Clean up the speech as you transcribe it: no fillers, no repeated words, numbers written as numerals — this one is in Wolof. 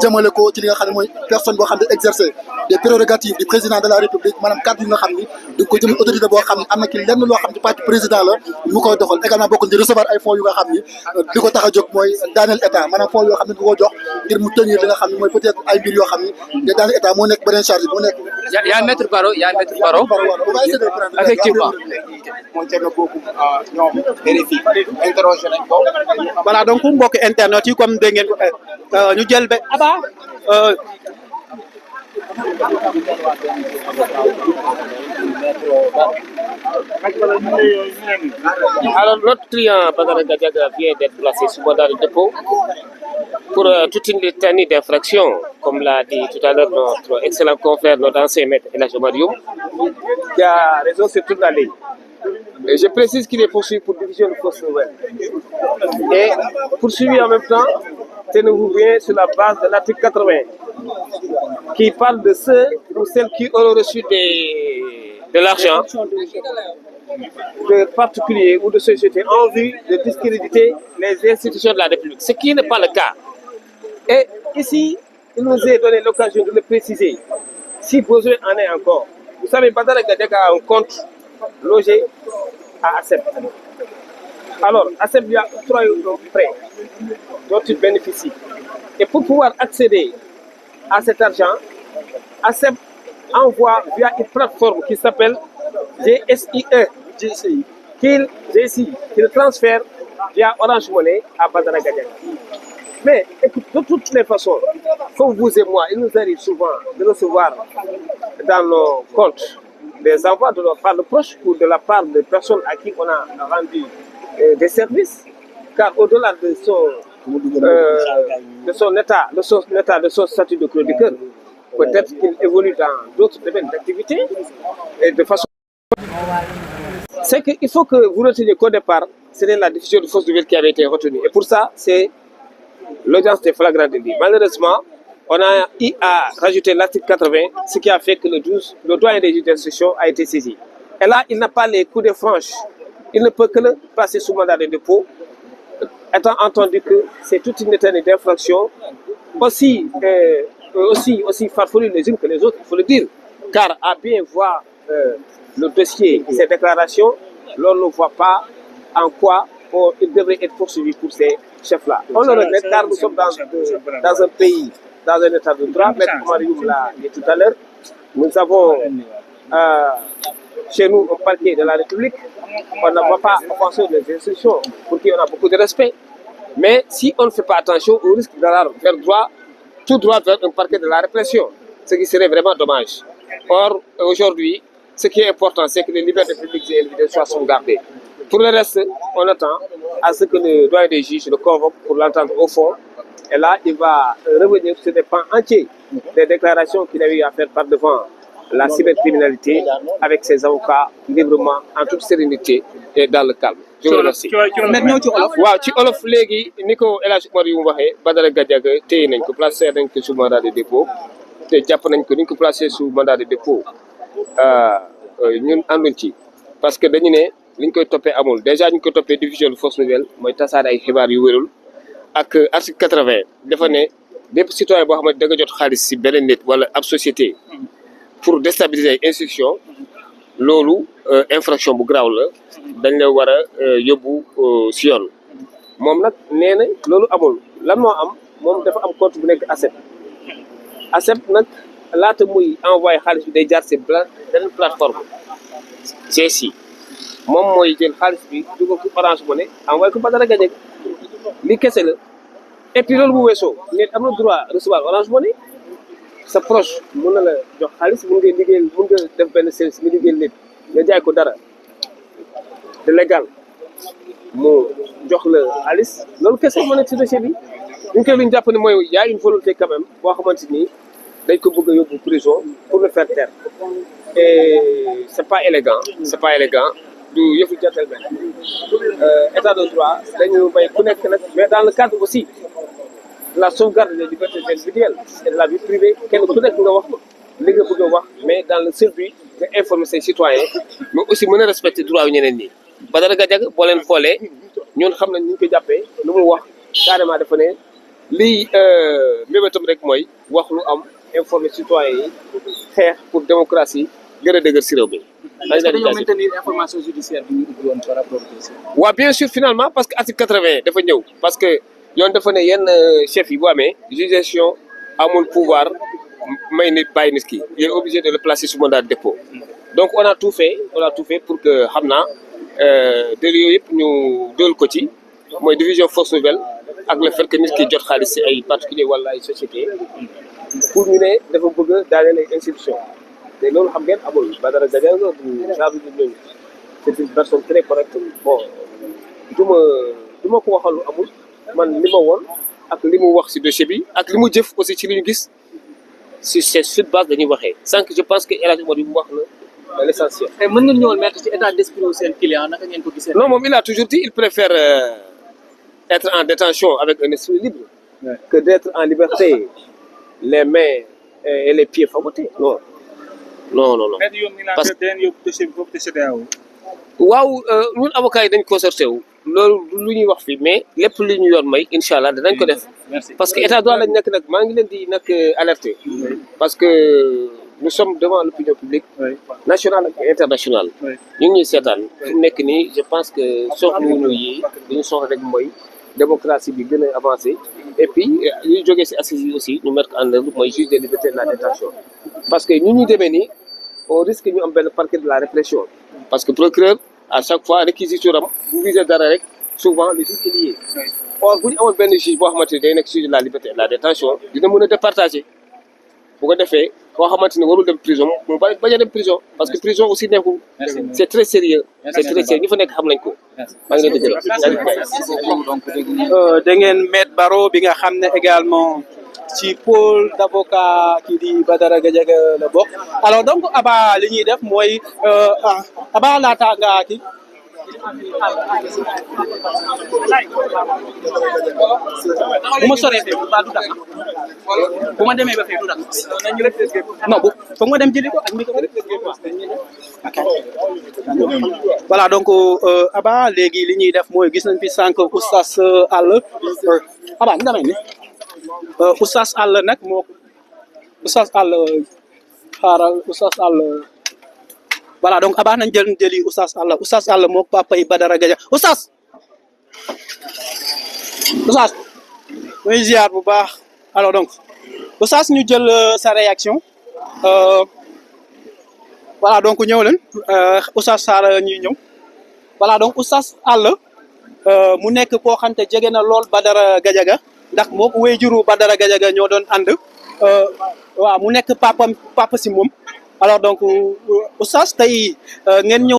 jëmale ko ci li nga xam ne mooy personne boo xam ne exercer des prérogatives du président de la république maanaam kàddu yi nga xam ni di ko jëmale autorité boo xam ne am na ci lenn loo xam ne parti président la mu koy doxal également bokk di recevoir ay fonds yu nga xam ni li ko tax a jóg mooy daaneel état maanaam fonds yoo xam ne du ko jox ngir mu tenir li nga xam ne mooy peut-être ay mbir yoo xam ni te daaneel état moo nekk beneen charge moo nekk. y a Maître Baro effectivement. ñoom vérifié interrogé nañ ko. voilà donc mbokk internet yi comme dégg ngeen ko ñu jël ba Aba. Alors notre client Badara Gadiaga vient d'être placé sous mandat de dépôt pour toute une litanie d'infractions, comme l'a dit tout à l'heure notre excellent confrère, notre ancien maître El Hadj Omar Youm, qui a raison sur toute la ligne. Et je précise qu'il est poursuivi pour division de fausses nouvelles. Et poursuivi en même temps, tenez-vous bien, sur la base de l'article 80, qui parle de ceux ou celles qui auront reçu de l'argent de particuliers ou de sociétés en vue de discréditer les institutions de la République, ce qui n'est pas le cas. Et ici, il nous est donné l'occasion de le préciser, si besoin en est encore. Vous savez, Badara Gadiaga a un compte logé à ASEP. Alors, ASEP lui a octroyé un prêt dont il bénéficie. Et pour pouvoir accéder à cet argent, ASEP envoie via une plateforme qui s'appelle GSIE, qu'il transfère via Orange Money à Badara Gadiaga. Mais écoute, de toutes les façons, comme vous et moi, il nous arrive souvent de recevoir dans nos comptes des envois de notre part de proche ou de la part de personnes à qui on a rendu des services, car au-delà de son état, de son statut de chroniqueur, peut-être qu'il évolue dans d'autres domaines d'activité et de façon. C'est qu'il faut que vous reteniez qu'au départ, c'était la diffusion de fausses nouvelles qui avait été retenue. Et pour ça, c'est l'audience des flagrants délits. Malheureusement, on a eu à rajouter l'article 80, ce qui a fait que le doyen des juges d'instruction a été saisi. Et là, il n'a pas les coups de franche. Il ne peut que le passer sous mandat de dépôt, étant entendu que c'est toute une éternité d'infraction, aussi farfelues les unes que les autres, il faut le dire. Car à bien voir le dossier et ses déclarations, l'on ne voit pas en quoi il devrait être poursuivi pour ces chefs-là. On le regrette car nous sommes dans un pays, dans un état de droit. Maître Omar Youm l'a dit tout à l'heure. Nous avons chez nous un parquet de la République. On ne va pas offenser les institutions pour qui on a beaucoup de respect. Mais si on ne fait pas attention, on risque d'aller tout droit vers un parquet de la répression, ce qui serait vraiment dommage. Or, aujourd'hui, ce qui est important, c'est que les libertés publiques et individuelles soient sauvegardées. Pour le reste, on attend à ce que le doyen des juges le convoque pour l'entendre au fond. Et là, il va revenir sur des pans entiers des déclarations qu'il a eu à faire par devant la cybercriminalité avec ses avocats librement, en toute sérénité et dans le calme. Je vous remercie. waaw ci olof léegi ni ko El Hadj Omar Youm waxee Badara Gadiaga téye nañ ko placé nañ ko sous mandat de dépôt te jàpp nañ ko ni ñu ko placé sous mandat de dépôt ñun ànduñ ci parce que dañu ne liñ koy toppee amul déjà ñu koy toppee diffusion de fausse nouvelle mooy tasaare ay xibaar yu wérul ak article 80 dafa ne bépp citoyen boo xamante da nga jot xaalis si beneen nit wala ab société pour déstabiliser ay institution loolu infraction bu grave la dañ la war a yóbbu si yoon moom nag nee na loolu amul lan moo am moom dafa am compte bu nekk ASEP nag laata muy envoyé xaalis bi day jaar si beneen plateforme GSI moom mooy jël xaalis bi dugal ko Orange Money envoyé ko Badara Gadiaga li kese la et puis loolu bu weesoo nit am na droit recevoir Orange Money sa proche mun na la jox xaalis mun nga def benn service nga liggéeyal nit nga jaay ko dara de légal mu jox la xaalis loolu kese moo nekk si dossier bi ñu koy lu ñu jàpp ne mooy y a une volonté quand même boo xamante ni dañ ko bëgg a yóbbu prison pour le faire taire et c'est pas élégant du yëfu gentleman état de droit dañu may ku nekk nag mais dans le cadre aussi de la sauvegarde des libertés individuelles et de la vie privée kenn ku nekk nga wax li nga bëgg a wax mais dans le seul but nga informer say citoyens mais aussi mën a respecter droit yu ñeneen ñi. Badara Gadiaga boo leen xoolee ñun xam nañ ñu ko jàppee lu mu wax carrément dafa ne lii mébétam rek mooy wax lu am informer citoyens yi xeex pour démocratie gën a dëgër si réew mi. est-ce que dañoo maintenir information judiciaire bi ñu ubbi woon par rapport au dossier. waaw bien sûr finalement parce que article 80 dafa ñëw parce que yoon dafa ne yenn chef yi bu amee juridiction amul pouvoir may nit bàyyi nit ki il est obligé de le placer sous mandat de dépôt. donc on a tout fait pour que xam naa délai yooyu yëpp ñu dóol ko ci mooy division force nouvelle ak le fait que nit ki jot xaalis si ay particulier wala ay société pour ñu ne dafa bëgg a daaneel ay institution te loolu xam ngeen amul Badara Gadiaga du genre du ñooñu c'est une personne très correcte bon du ma ko waxal lu amul man li ma woon ak li mu wax si dossier bi ak li mu jëf aussi ci li ñu gis si c'est sur base dañuy waxee sànq je pense que El Hadj Omar bi mu wax na l'essentiel. tey mën ngeen ñëwal mettre ci état d'esprit wu seen client naka ngeen ko gisee. non moom il a toujours dit il préfère être en détention avec un esprit libre que d'être en liberté les mains et les pieds fagotés non. parce que waaw ñun avocats yi dañ concerté wu loolu lu ñuy wax fii mais lépp lu ñu yoon may incha allah danañ ko def parce que état droit lañ nekk nag maa ngi leen di nag alerter parce que nous sommes devant l'opinion publique nationale ak internationale ñu ngi ñuy seetaan fu nekk nii je pense que soxluwuñu yi li ñu soxla rek mooy démocratie bi gën a avancé et puis ñuy jógee si assises yi aussi ñu mettre en œuvre mooy juge des libertés de la détention parce que ñu demee nii on risque ñu am benn parquet de la répression parce que procureur à chaque fois réquisition am bu visé dara rek souvent le juge est lié or bu ñu amoon benn juge boo xamante ni day nekk juge de la liberté de la détention dina mën a départager bu ko defee koo xamante ni warul dem prison mu bañ a dem prison parce que prison aussi nekkul c'est très sérieux ñi fa nekk xam nañ ko maa ngi leen di gërëm da ngeen Maître Barro bi nga xam ne également ci pôle d'avocat kii di Badara Gadiaga la bokk alors donc Aba li ñuy def mooy Aba laata nga kii bu ma soree fee ba du dara bu ma demee ba fee du dara non bu foog ma dem jëli ko ak micro voilà donc Aba léegi li ñuy def mooy gis nañ fi sànq oustaz All Aba ñu demee ni oustaz All nag moo oustaz All xaaral oustaz All voilà donc Aba nañ jëli oustaz All moo papa yi Badara Gadiaga oustaz muy ziar bu baax alors donc oustaz ñu jël sa réaction voilà donc ñëw leen oustaz Sarr ñuy ñëw voilà donc oustaz All mu nekk koo xamante jege na lool Badara Gadiaga ndax moo wéyjuru Badara Gadiaga ñoo doon ànd waaw mu nekk papa si moom alors donc oustaz tey ngeen ñëw